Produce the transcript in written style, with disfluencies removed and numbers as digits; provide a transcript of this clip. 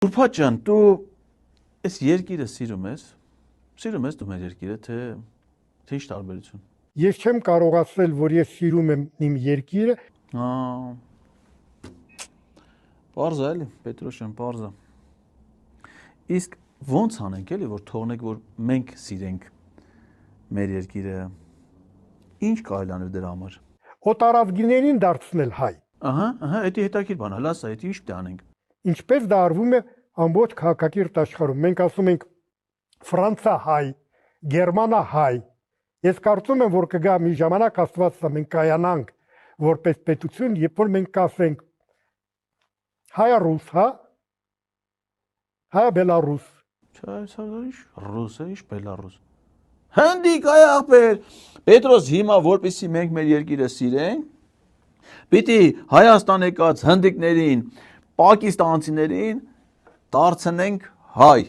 Ուրբաթ ջան, դու այս երկիրը սիրում ես։ Սիրում ես դու մեր երկիրը, թե ինչ տարբերություն։ Ես չեմ կարող ասել, որ ես սիրում եմ իմ երկիրը։ Պարզ է, էլի, Պետրոսյան, պարզ է։ Իսկ ո՞նց անենք, էլի, որ թողնենք, որ մենք սիրենք մեր երկիրը։ Ինչ կարելի անել դրա համար։ Օտարազգիներին դարձնել հայ։ Ահա, դա հետաքրքիր բան է, լասա, դա ինչ պետք է անենք։ Ինչպես դա արվում է ամբողջ քաղաքակիրթ աշխարհում։ Մենք ասում ենք Ֆրանսա հայ, Գերմանա հայ։ Ես կարծում եմ, որ կգա մի ժամանակ Աստվածը մենք կայանանք որպես պետություն, երբ որ մենք կասենք հայ-ռուս, հա? Հայ-բելարուս։ Չէ, ռուս է, ինչ բելարուս։ Հնդիկ այ ախպեր, Պետրոս հիմա որպեսզի մենք մեր երկիրը սիրենք, պիտի Հայաստան եկած հնդիկներին, պակիստանցիներին դարձնենք հայ։